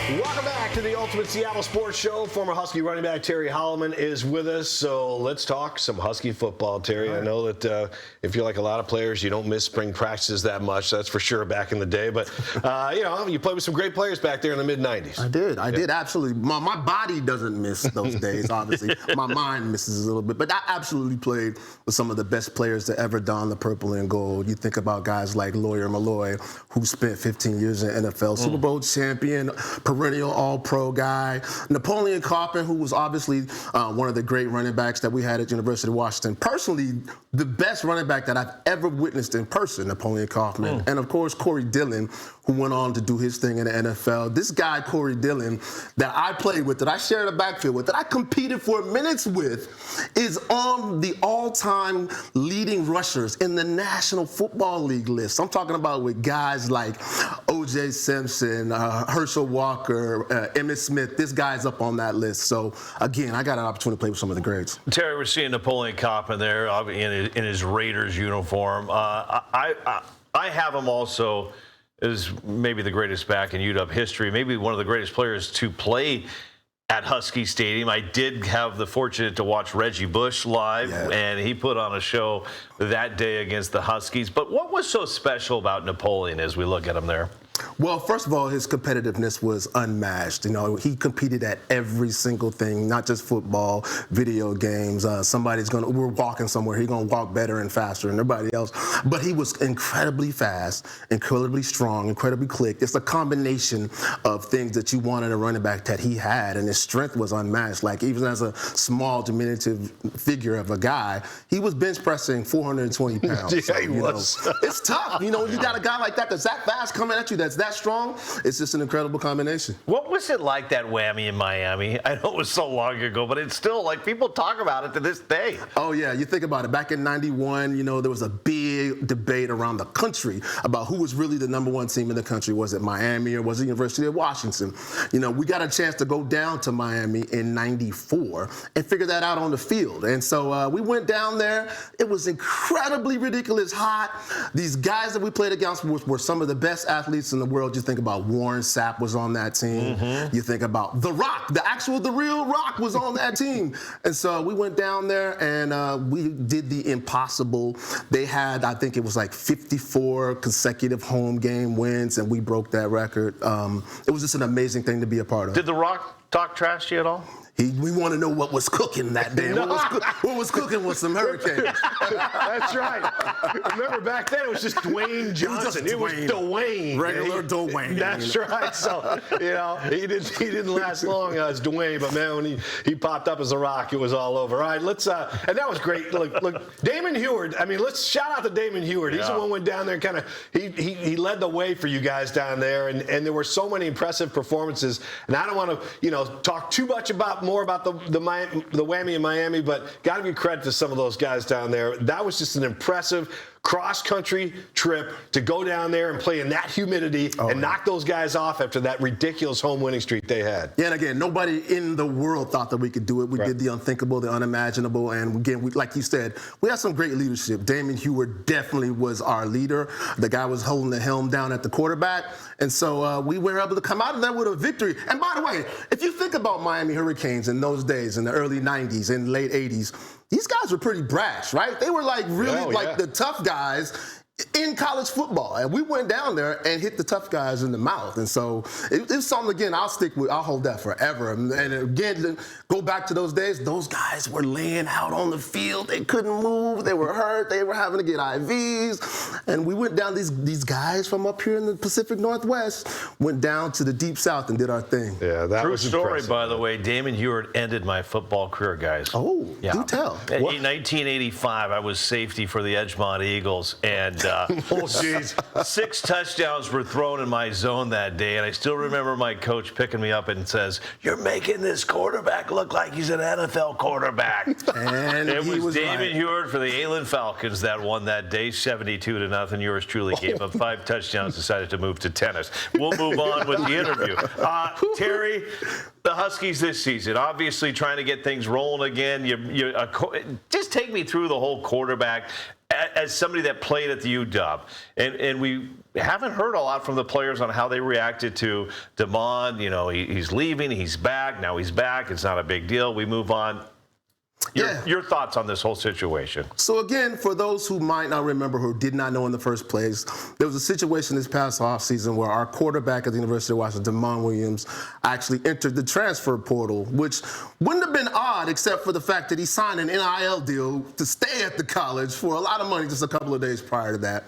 Welcome back to the Ultimate Seattle Sports Show. Former Husky running back Terry Hollimon is with us, so let's talk some Husky football, Terry. I know that if you're like a lot of players, you don't miss spring practices that much. That's for sure back in the day. But, you played with some great players back there in the mid-'90s. I did, absolutely. My body doesn't miss those days, obviously. My mind misses a little bit. But I absolutely played with some of the best players to ever don the purple and gold. You think about guys like Lawyer Malloy, who spent 15 years in the NFL, Super Bowl champion, perennial all-pro guy. Napoleon Kaufman, who was obviously one of the great running backs that we had at University of Washington. Personally, the best running back that I've ever witnessed in person, Napoleon Kaufman. And, of course, Corey Dillon, who went on to do his thing in the NFL. This guy, Corey Dillon, that I played with, that I shared a backfield with, that I competed for minutes with, is on the all-time leading rushers in the National Football League list. I'm talking about with guys like O.J. Simpson, Herschel Walker, Emmitt Smith. This guy's up on that list. So, again, I got an opportunity to play with some of the greats. Terry, we're seeing Napoleon Kaufman there in his Raiders uniform. I have him also as maybe the greatest back in UW history, maybe one of the greatest players to play at Husky Stadium. I did have the fortune to watch Reggie Bush live, and he put on a show that day against the Huskies. But what was so special about Napoleon as we look at him there? Well, first of all, his competitiveness was unmatched. You know, he competed at every single thing, not just football, video games. We're walking somewhere, he's going to walk better and faster than everybody else. But he was incredibly fast, incredibly strong, incredibly quick. It's a combination of things that you want in a running back that he had, and his strength was unmatched. Like, even as a small, diminutive figure of a guy, he was bench pressing 420 pounds. Yeah, so, he was. It's tough. You know, you got a guy like that that's that fast coming at you, that's that strong. It's just an incredible combination. What was it like, that whammy in Miami? I know it was so long ago, but it's still like people talk about it to this day. Oh, yeah. You think about it. Back in '91, you know, there was a big debate around the country about who was really the #1 team in the country. Was it Miami or was it University of Washington? You know, we got a chance to go down to Miami in '94 and figure that out on the field. And so we went down there. It was incredibly ridiculous hot. These guys that we played against were some of the best athletes in the world. You think about Warren Sapp was on that team. You think about The Rock, the real Rock was on that team. And so we went down there and we did the impossible. They had, I think it was like 54 consecutive home game wins, and we broke that record. It was just an amazing thing to be a part of. Did The Rock talk trash to you at all? We want to know what was cooking that day. What was cooking was some hurricanes. That's right. Remember, back then it was just Dwayne Johnson. It was Dwayne. Regular Dwayne. That's right. So, you know, he didn't last long as Dwayne, but man, when he popped up as a Rock, it was all over. All right, let's and that was great. Look, Damon Heward. I mean, let's shout out to Damon Heward. He's the one who went down there and kind of he led the way for you guys down there, and there were so many impressive performances. And I don't want to, talk too much more about the whammy in Miami, but got to give credit to some of those guys down there. That was just an impressive cross-country trip to go down there and play in that humidity and knock those guys off after that ridiculous home winning streak they had. Yeah, and again, nobody in the world thought that we could do it. We did the unthinkable, the unimaginable, and again, like you said, we had some great leadership. Damon Heward definitely was our leader. The guy was holding the helm down at the quarterback, and so we were able to come out of that with a victory. And by the way, if you think about Miami Hurricanes in those days, in the early 90s and late 80s, these guys were pretty brash, right? They were like really the tough guys in college football. And we went down there and hit the tough guys in the mouth. And so it's something, again, I'll hold that forever. And again, go back to those days, those guys were laying out on the field. They couldn't move. They were hurt. They were having to get IVs. And we went down, these guys from up here in the Pacific Northwest went down to the Deep South and did our thing. Yeah, that True was story, impressive. By the way. Damon Heward ended my football career, guys. Oh, do tell. In 1985, I was safety for the Edgemont Eagles, and Oh, geez. 6 touchdowns were thrown in my zone that day, and I still remember my coach picking me up and says, "You're making this quarterback look like he's an NFL quarterback." And it was Damon right. Heward for the Ayland Falcons that won that day, 72-0. Yours truly gave up 5 touchdowns, decided to move to tennis. We'll move on with the interview. Terry, the Huskies this season, obviously trying to get things rolling again. Just take me through the whole quarterback as somebody that played at the UW, and we haven't heard a lot from the players on how they reacted to DeMond. You know, he's leaving, he's back, now he's back. It's not a big deal. We move on. Your thoughts on this whole situation? So again, for those who might not remember, who did not know in the first place, there was a situation this past offseason where our quarterback at the University of Washington, DeMond Williams, actually entered the transfer portal, which wouldn't have been odd except for the fact that he signed an NIL deal to stay at the college for a lot of money just a couple of days prior to that.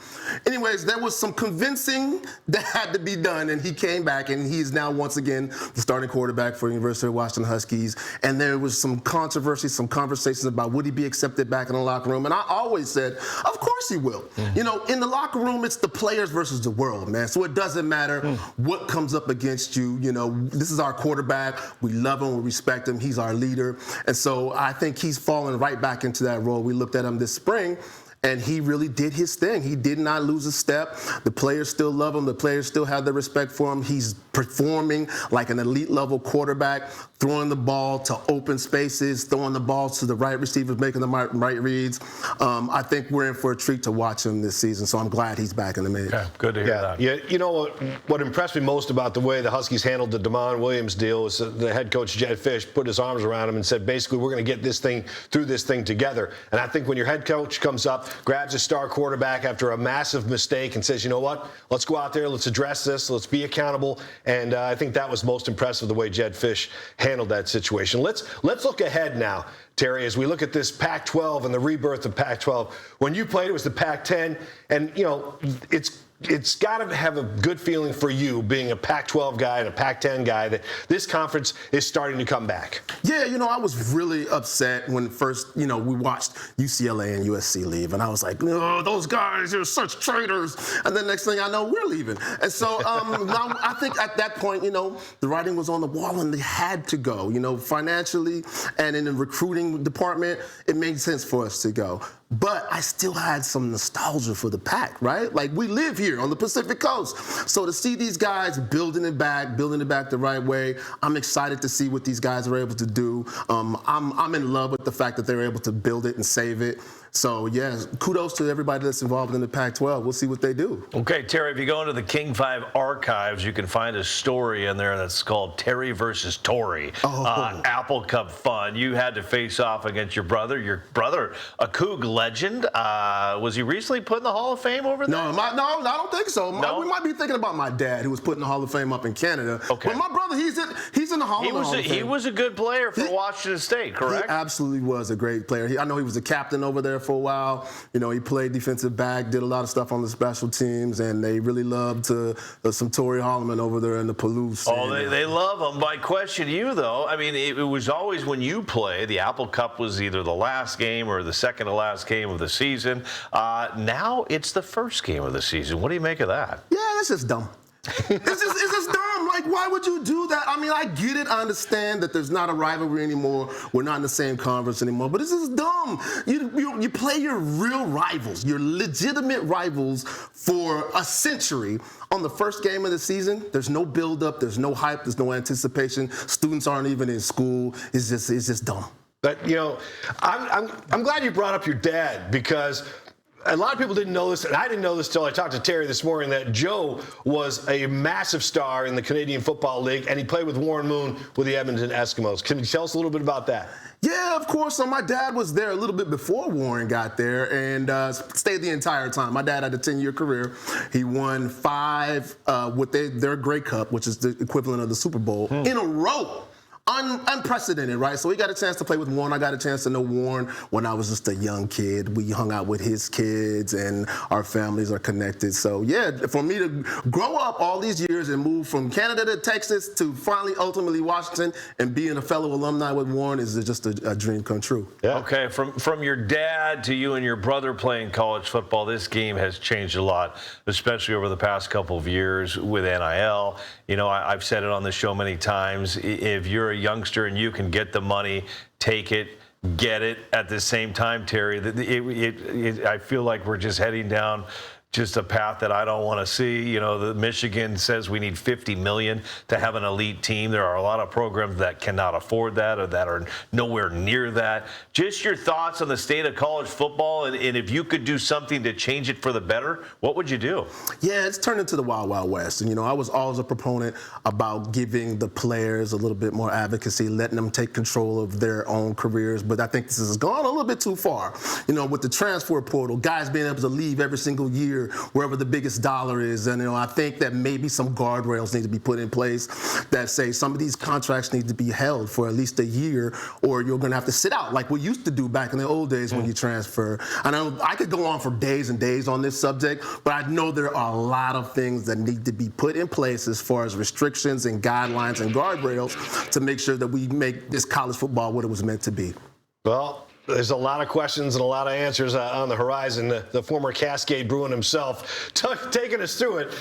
Anyways, there was some convincing that had to be done, and he came back, and he is now once again the starting quarterback for the University of Washington Huskies. And there was some controversy, some conversations about would he be accepted back in the locker room, and I always said, of course he will. You know, in the locker room, it's the players versus the world, man. So it doesn't matter what comes up against you. You know, this is our quarterback. We love him. We respect him. He's our leader. And so I think he's fallen right back into that role. We looked at him this spring, and he really did his thing. He did not lose a step. The players still love him. The players still have their respect for him. He's performing like an elite level quarterback, throwing the ball to open spaces, throwing the balls to the right receivers, making the right reads. I think we're in for a treat to watch him this season, so I'm glad he's back in the mix. Yeah, good to hear that. Yeah, you know what impressed me most about the way the Huskies handled the DeMond Williams deal is the head coach, Jed Fish, put his arms around him and said, basically, we're going to get this thing through this thing together. And I think when your head coach comes up, grabs a star quarterback after a massive mistake and says, you know what, let's go out there, let's address this, let's be accountable. And I think that was most impressive, the way Jed Fish handled that situation. Let's look ahead now, Terry, as we look at this Pac-12 and the rebirth of Pac-12. When you played, it was the Pac-10, and, you know, it's got to have a good feeling for you, being a Pac-12 guy and a Pac-10 guy, that this conference is starting to come back. Yeah, you know, I was really upset when first, you know, we watched UCLA and USC leave, and I was like, oh, those guys are such traitors. And then next thing I know, we're leaving. And so now I think at that point, you know, the writing was on the wall, and they had to go. You know, financially and in the recruiting department, it made sense for us to go. But I still had some nostalgia for the Pac, right? Like, we live here on the Pacific Coast. So to see these guys building it back the right way, I'm excited to see what these guys are able to do. I'm in love with the fact that they're able to build it and save it. So, yeah, kudos to everybody that's involved in the Pac-12. We'll see what they do. Okay, Terry, if you go into the King 5 archives, you can find a story in there that's called Terry versus Tory. Apple Cup fun. You had to face off against your brother, a Coug legend. Was he recently put in the Hall of Fame over there? No, I don't think so. No? We might be thinking about my dad, who was put in the Hall of Fame up in Canada. Okay. But my brother, he's in the Hall of Fame. He was a good player for Washington State, correct? He absolutely was a great player. I know he was a captain over there for a while. You know, he played defensive back, did a lot of stuff on the special teams, and they really loved some Terry Hollimon over there in the Palouse. Oh, they love him. My question to you, though, I mean, it was always when you play, the Apple Cup was either the last game or the second to last game of the season. Now it's the first game of the season. What do you make of that? Yeah, that's just dumb. It's just dumb. Like, why would you do that? I mean, I get it. I understand that there's not a rivalry anymore. We're not in the same conference anymore. But it's just dumb. You play your real rivals, your legitimate rivals for a century on the first game of the season. There's no buildup. There's no hype. There's no anticipation. Students aren't even in school. It's just dumb. But, you know, I'm glad you brought up your dad, because a lot of people didn't know this, and I didn't know this until I talked to Terry this morning, that Joe was a massive star in the Canadian Football League, and he played with Warren Moon with the Edmonton Eskimos. Can you tell us a little bit about that? Yeah, of course. So my dad was there a little bit before Warren got there, and stayed the entire time. My dad had a 10-year career. He won 5 with their Grey Cup, which is the equivalent of the Super Bowl, in a row. Unprecedented, right? So we got a chance to play with Warren. I got a chance to know Warren when I was just a young kid. We hung out with his kids, and our families are connected. So, yeah, for me to grow up all these years and move from Canada to Texas to finally, ultimately, Washington, and being a fellow alumni with Warren is just a dream come true. Yeah. Okay, from your dad to you and your brother playing college football, this game has changed a lot, especially over the past couple of years with NIL. You know, I've said it on the show many times. If you're a youngster and you can get the money, take it, get it. At the same time, Terry, I feel like we're just heading down just a path that I don't want to see. You know, the Michigan says we need $50 million to have an elite team. There are a lot of programs that cannot afford that or that are nowhere near that. Just your thoughts on the state of college football, and if you could do something to change it for the better, what would you do? Yeah, it's turned into the Wild Wild West. And, you know, I was always a proponent about giving the players a little bit more advocacy, letting them take control of their own careers. But I think this has gone a little bit too far. You know, with the transfer portal, guys being able to leave every single year wherever the biggest dollar is. And, you know, I think that maybe some guardrails need to be put in place that say some of these contracts need to be held for at least a year, or you're going to have to sit out like we used to do back in the old days when you transfer. I know I could go on for days and days on this subject, but I know there are a lot of things that need to be put in place as far as restrictions and guidelines and guardrails to make sure that we make this college football what it was meant to be. Well, there's a lot of questions and a lot of answers on the horizon. The former Cascade Bruin himself taking us through it.